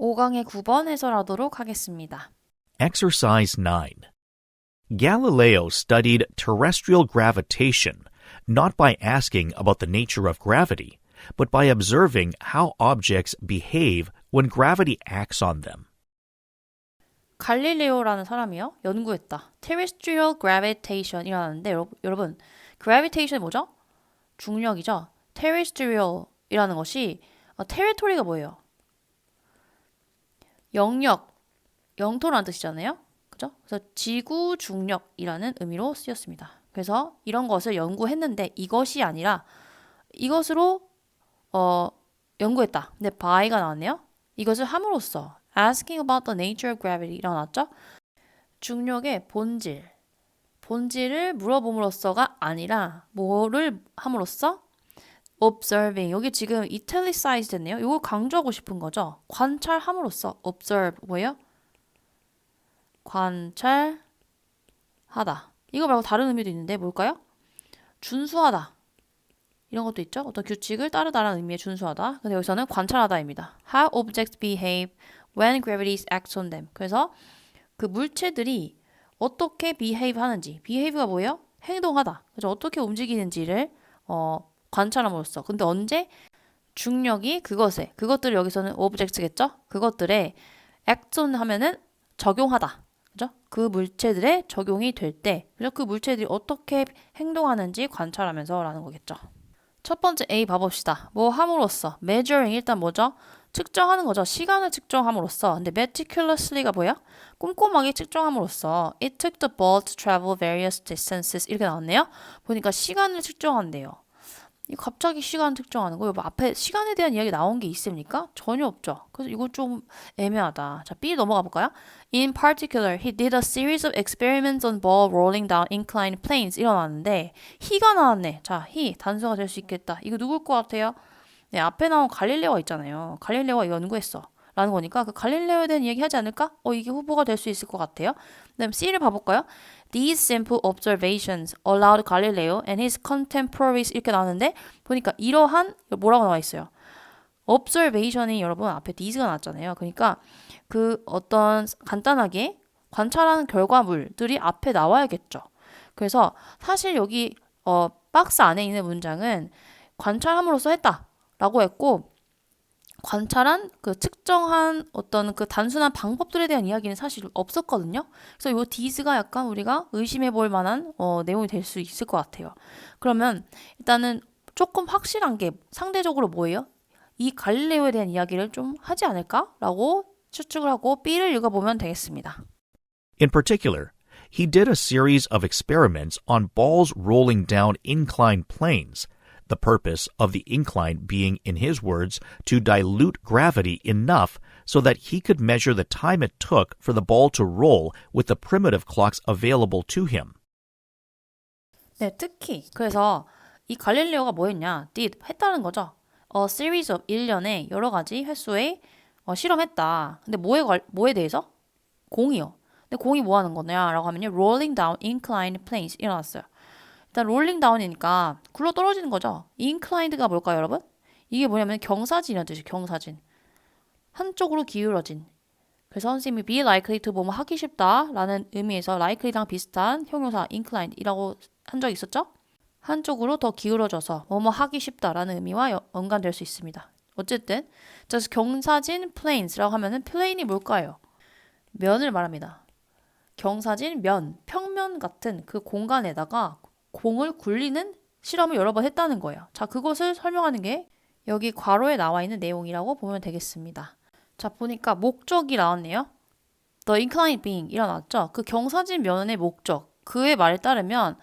5강의 9번 해설하도록 하겠습니다. Exercise 9. Galileo studied terrestrial gravitation not by asking about the nature of gravity, but by observing how objects behave when gravity acts on them. 갈릴레오라는 사람이요. 연구했다. terrestrial gravitation이라는데 여러분 gravitation 뭐죠? 중력이죠. terrestrial이라는 것이 territory가 뭐예요? 영역, 영토라는 뜻이잖아요. 그죠? 그래서 지구 중력이라는 의미로 쓰였습니다. 그래서 이런 것을 연구했는데 이것이 아니라 이것으로 연구했다. 근데 by가 나왔네요. 이것을 함으로써 asking about the nature of gravity라고 나왔죠. 중력의 본질을 물어봄으로써가 아니라 뭐를 함으로써 observing. 여기 지금 italicized 됐네요. 이걸 강조하고 싶은 거죠. 관찰함으로써 observe 뭐예요? 관찰하다. 이거 말고 다른 의미도 있는데 뭘까요? 준수하다. 이런 것도 있죠. 어떤 규칙을 따르다라는 의미의 준수하다. 근데 여기서는 관찰하다입니다. How objects behave when gravity acts on them. 그래서 그 물체들이 어떻게 behave 하는지. behave가 뭐예요? 행동하다. 그래서 어떻게 움직이는지를 관찰함으로써. 근데 언제? 중력이 그것들을 여기서는 objects겠죠? 그것들에 act on 하면은 적용하다. 그죠? 그 물체들에 적용이 될 때, 그죠? 그 물체들이 어떻게 행동하는지 관찰하면서 라는 거겠죠. 첫 번째 A 봐봅시다. 뭐 함으로써, measuring 일단 뭐죠? 측정하는 거죠. 시간을 측정함으로써. 근데 meticulously가 뭐야? 꼼꼼하게 측정함으로써 it took the ball to travel various distances 이렇게 나왔네요. 보니까 시간을 측정한대요. 갑자기 시간 측정하는 거, 뭐 앞에 시간에 대한 이야기 나온 게 있습니까? 전혀 없죠. 그래서 이거 좀 애매하다. 자, B 넘어가 볼까요? In particular, he did a series of experiments on ball rolling down inclined planes 일어났는데 he가 나왔네. 자, he 단수가 될 수 있겠다. 이거 누굴 것 같아요? 네, 앞에 나온 갈릴레오가 있잖아요. 갈릴레오가 이거 연구했어. 라는 거니까 그 갈릴레오에 대한 이야기 하지 않을까? 이게 후보가 될 수 있을 것 같아요. 그다음 C를 봐볼까요? These simple observations allowed Galileo and his contemporaries 이렇게 나왔는데 보니까 이러한 뭐라고 나와 있어요? observation이 여러분 앞에 these가 나왔잖아요. 그러니까 그 어떤 간단하게 관찰하는 결과물들이 앞에 나와야겠죠. 그래서 사실 여기 박스 안에 있는 문장은 관찰함으로써 했다라고 했고 관찰한 그 측정한 어떤 그 단순한 방법들에 대한 이야기는 사실 없었거든요. 그래서 이 these가 약간 우리가 의심해 볼 만한 내용이 될 수 있을 것 같아요. 그러면 일단은 조금 확실한 게 상대적으로 뭐예요? 이 갈릴레오에 대한 이야기를 좀 하지 않을까라고 추측을 하고 B를 읽어보면 되겠습니다. In particular, he did a series of experiments on balls rolling down inclined planes. The purpose of the incline being, in his words, to dilute gravity enough so that he could measure the time it took for the ball to roll with the primitive clocks available to him. 네, 특히 그래서 이 갈릴레오가 뭐 했냐? did 했다는 거죠. A series of 1년에 여러 가지 횟수에 실험했다. 근데 뭐에 대해서? 공이요. 근데 공이 뭐 하는 거냐라고 하면요. rolling down inclined planes 일어났어요. 일단 롤링 다운이니까 굴러 떨어지는 거죠. inclined가 뭘까요, 여러분? 이게 뭐냐면 경사진이라는 뜻이에요. 경사진. 한쪽으로 기울어진. 그래서 선생님이 be likely to 보면 하기 쉽다라는 의미에서 likely랑 비슷한 형용사 inclined이라고 한 적이 있었죠? 한쪽으로 더 기울어져서 뭐뭐 하기 쉽다라는 의미와 연관될 수 있습니다. 어쨌든 그래서 경사진 planes라고 하면은 plane이 뭘까요? 면을 말합니다. 경사진 면, 평면 같은 그 공간에다가 공을 굴리는 실험을 여러 번 했다는 거예요. 자, 그것을 설명하는 게 여기 괄호에 나와 있는 내용이라고 보면 되겠습니다. 자, 보니까 목적이 나왔네요. The inclined being 일어났죠. 그 경사진 면의 목적, 그의 말에 따르면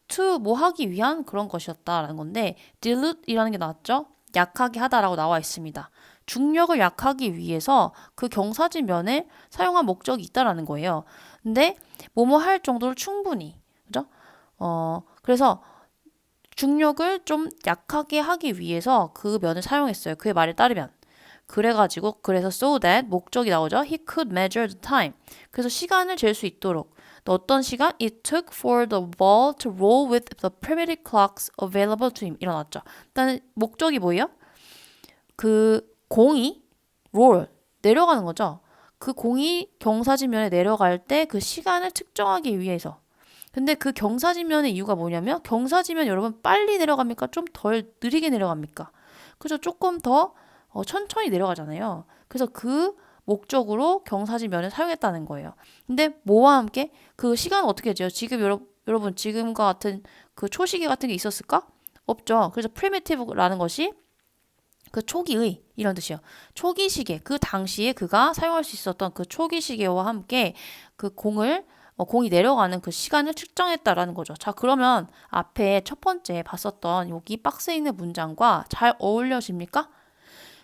to 뭐 하기 위한 그런 것이었다라는 건데 dilute이라는 게 나왔죠. 약하게 하다라고 나와 있습니다. 중력을 약하기 위해서 그 경사진 면을 사용한 목적이 있다라는 거예요. 근데 뭐뭐 할 정도로 충분히, 그죠? 그래서 중력을 좀 약하게 하기 위해서 그 면을 사용했어요. 그의 말에 따르면. 그래서 so that 목적이 나오죠. He could measure the time. 그래서 시간을 잴 수 있도록. 또 어떤 시간? It took for the ball to roll with the primitive clocks available to him. 일어났죠. 일단 목적이 뭐예요? 그 공이 roll, 내려가는 거죠. 그 공이 경사지면에 내려갈 때 그 시간을 측정하기 위해서. 근데 그 경사지면의 이유가 뭐냐면 경사지면 여러분 빨리 내려갑니까? 좀 덜 느리게 내려갑니까? 그죠? 조금 더 천천히 내려가잖아요. 그래서 그 목적으로 경사지면을 사용했다는 거예요. 근데 뭐와 함께 그 시간은 어떻게 되죠? 지금 여러분 지금과 같은 그 초시계 같은 게 있었을까? 없죠. 그래서 primitive라는 것이 그 초기의 이런 뜻이에요. 초기 시계 그 당시에 그가 사용할 수 있었던 그 초기 시계와 함께 그 공이 내려가는 그 시간을 측정했다라는 거죠. 자, 그러면 앞에 첫 번째 봤었던 여기 박스에 있는 문장과 잘 어울려집니까?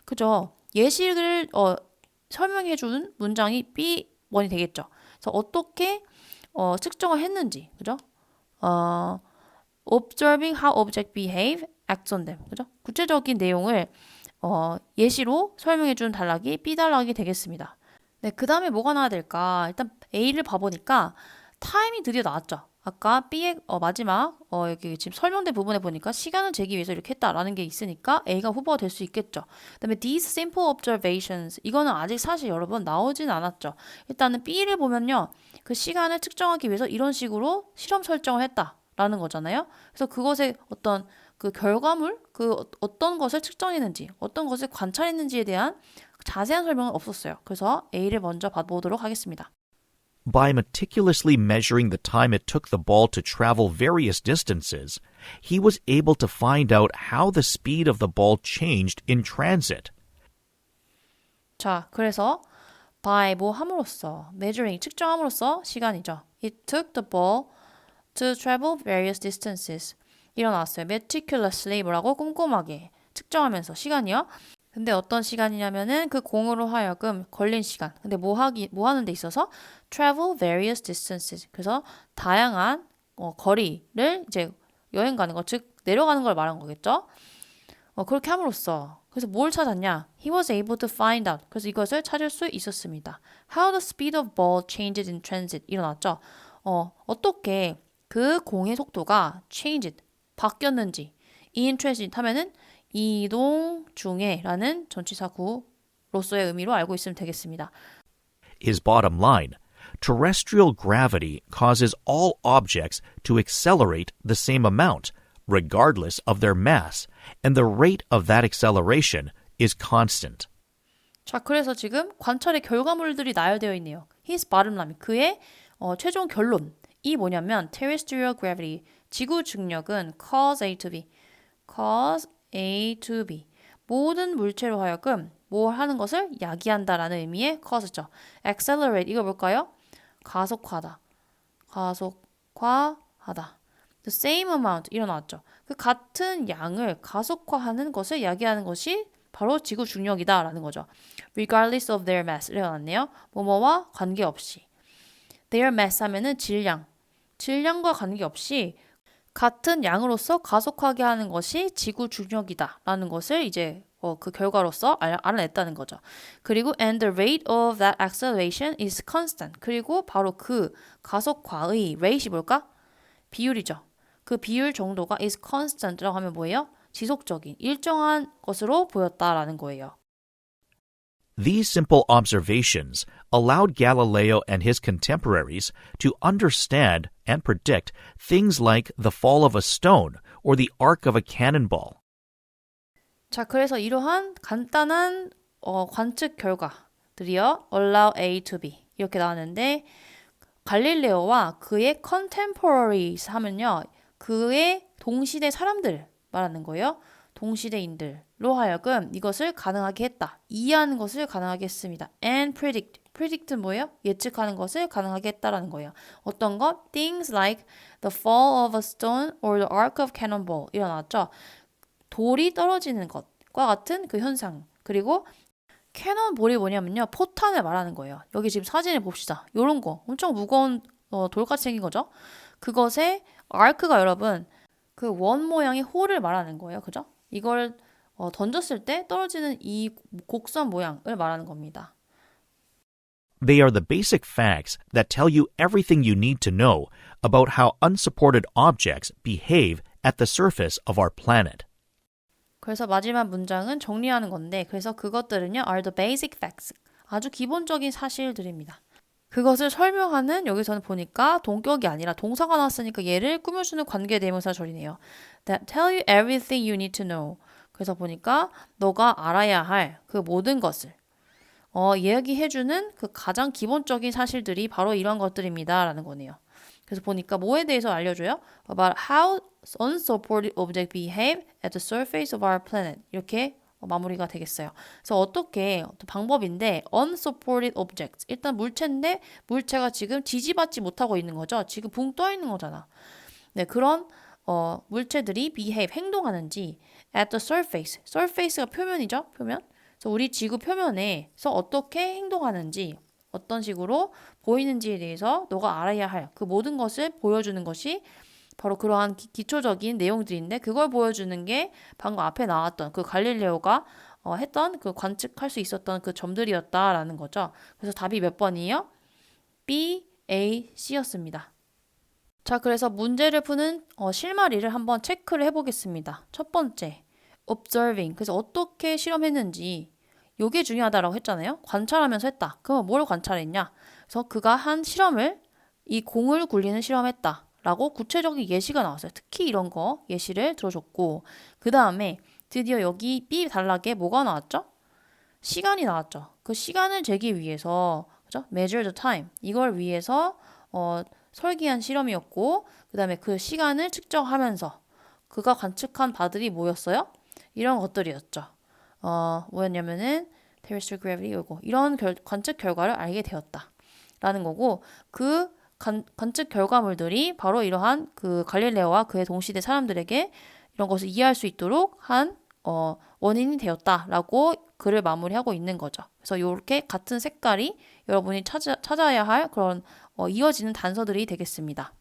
그죠? 예시를 설명해 준 문장이 B1이 되겠죠. 그래서 어떻게 측정을 했는지, 그죠? Observing how objects behave, acts on them. 그죠? 구체적인 내용을 예시로 설명해 준 단락이 B 단락이 되겠습니다. 네, 그 다음에 뭐가 나와야 될까? 일단 A를 봐보니까 타임이 드디어 나왔죠. 아까 B의 마지막 여기 지금 설명된 부분에 보니까 시간을 재기 위해서 이렇게 했다라는 게 있으니까 A가 후보가 될 수 있겠죠. 그다음에 these simple observations 이거는 아직 사실 여러분 나오진 않았죠. 일단은 B를 보면요. 그 시간을 측정하기 위해서 이런 식으로 실험 설정을 했다라는 거잖아요. 그래서 그것의 어떤 그 결과물, 그 어떤 것을 측정했는지, 어떤 것을 관찰했는지에 대한 자세한 설명은 없었어요. 그래서 A를 먼저 봐보도록 하겠습니다. By meticulously measuring the time it took the ball to travel various distances, he was able to find out how the speed of the ball changed in transit. 자, 그래서 by 뭐 함으로써, measuring 측정함으로써 시간이죠. It took the ball to travel various distances. 일어났어요. meticulously 뭐라고 꼼꼼하게 측정하면서 시간이요. 근데 어떤 시간이냐면은 그 공으로 하여금 걸린 시간. 근데 뭐 하는 데 있어서 travel various distances. 그래서 다양한 거리를 이제 여행 가는 거, 즉 내려가는 걸 말한 거겠죠. 그렇게 함으로써 그래서 뭘 찾았냐? He was able to find out. 그래서 이것을 찾을 수 있었습니다. How the speed of ball changed in transit. 일어났죠. 어떻게 그 공의 속도가 changed 바뀌었는지 in transit 하면은 이동 중에 라는 전치사구로서의 의미로 알고 있으면 되겠습니다. His bottom line, terrestrial gravity causes all objects to accelerate the same amount, regardless of their mass, and the rate of that acceleration is constant. 자, 그래서 지금 관찰의 결과물들이 나열되어 있네요. His bottom line, 그의 최종 결론이 뭐냐면 terrestrial gravity, 지구 중력은 cause A to B, cause A to B. 모든 물체로 하여금 뭘 하는 것을 야기한다라는 의미의 cause죠. accelerate 이거 뭘까요? 가속화하다. 가속화하다. The same amount 일어났죠. 그 같은 양을 가속화하는 것을 야기하는 것이 바로 지구 중력이다라는 거죠. regardless of their mass 일어났네요. 뭐뭐와 관계없이. their mass 하면은 질량과 관계없이 같은 양으로서 가속하게 하는 것이 지구 중력이다라는 것을 이제 그 결과로서 알아냈다는 거죠. 그리고 and the rate of that acceleration is constant. 그리고 바로 그 가속화의 rate이 뭘까? 비율이죠. 그 비율 정도가 is constant라고 하면 뭐예요? 지속적인, 일정한 것으로 보였다라는 거예요. These simple observations allowed Galileo and his contemporaries to understand and predict things like the fall of a stone or the arc of a cannonball. 자, 그래서 이러한 간단한 관측 결과들이요. allow A to B 이렇게 나왔는데 갈릴레오와 그의 contemporaries 하면요. 그의 동시대 사람들 말하는 거예요. 동시대인들로 하여금 이것을 가능하게 했다. 이해하는 것을 가능하게 했습니다. And predict. predict는 뭐예요? 예측하는 것을 가능하게 했다라는 거예요. 어떤 것? Things like the fall of a stone or the arc of cannonball 일어났죠. 돌이 떨어지는 것과 같은 그 현상. 그리고 캐논볼이 뭐냐면요. 포탄을 말하는 거예요. 여기 지금 사진을 봅시다. 요런 거. 엄청 무거운 돌같이 생긴 거죠. 그것의 arc가 여러분 그 원 모양의 홀을 말하는 거예요. 그죠? 이걸 던졌을 때 떨어지는 이 곡선 모양을 말하는 겁니다. They are the basic facts that tell you everything you need to know about how unsupported objects behave at the surface of our planet. 그래서 마지막 문장은 정리하는 건데 그래서 그것들은요 are the basic facts 아주 기본적인 사실들입니다. 그것을 설명하는 여기서는 보니까 동격이 아니라 동사가 나왔으니까 얘를 꾸며주는 관계대명사 절이네요. That tell you everything you need to know. 그래서 보니까 너가 알아야 할 그 모든 것을 이야기해주는 그 가장 기본적인 사실들이 바로 이런 것들입니다. 라는 거네요. 그래서 보니까 뭐에 대해서 알려줘요? About how unsupported objects behave at the surface of our planet. 이렇게 마무리가 되겠어요. 그래서 어떻게 방법인데 unsupported objects. 일단 물체인데 물체가 지금 지지받지 못하고 있는 거죠. 지금 붕 떠 있는 거잖아. 네, 그런 물체들이 behave, 행동하는지 at the surface. surface가 표면이죠. 표면. 그래서 우리 지구 표면에서 어떻게 행동하는지 어떤 식으로 보이는지에 대해서 너가 알아야 할 그 모든 것을 보여주는 것이 바로 그러한 기초적인 내용들인데 그걸 보여주는 게 방금 앞에 나왔던 그 갈릴레오가 했던 그 관측할 수 있었던 그 점들이었다라는 거죠. 그래서 답이 몇 번이에요? B, A, C였습니다. 자, 그래서 문제를 푸는 실마리를 한번 체크를 해보겠습니다. 첫 번째, observing. 그래서 어떻게 실험했는지 요게 중요하다라고 했잖아요. 관찰하면서 했다. 그러면 뭘 관찰했냐? 그래서 그가 한 실험을 이 공을 굴리는 실험했다. 라고 구체적인 예시가 나왔어요. 특히 이런 거 예시를 들어줬고 그 다음에 드디어 여기 B 단락에 뭐가 나왔죠? 시간이 나왔죠. 그 시간을 재기 위해서 그죠? measure the time 이걸 위해서 설계한 실험이었고 그 다음에 그 시간을 측정하면서 그가 관측한 바들이 뭐였어요? 이런 것들이었죠. 뭐였냐면은 terrestrial gravity 이거 이런 관측 결과를 알게 되었다. 라는 거고 그 관측 결과물들이 바로 이러한 그 갈릴레오와 그의 동시대 사람들에게 이런 것을 이해할 수 있도록 한 원인이 되었다라고 글을 마무리하고 있는 거죠. 그래서 이렇게 같은 색깔이 여러분이 찾아야 할 그런 이어지는 단서들이 되겠습니다.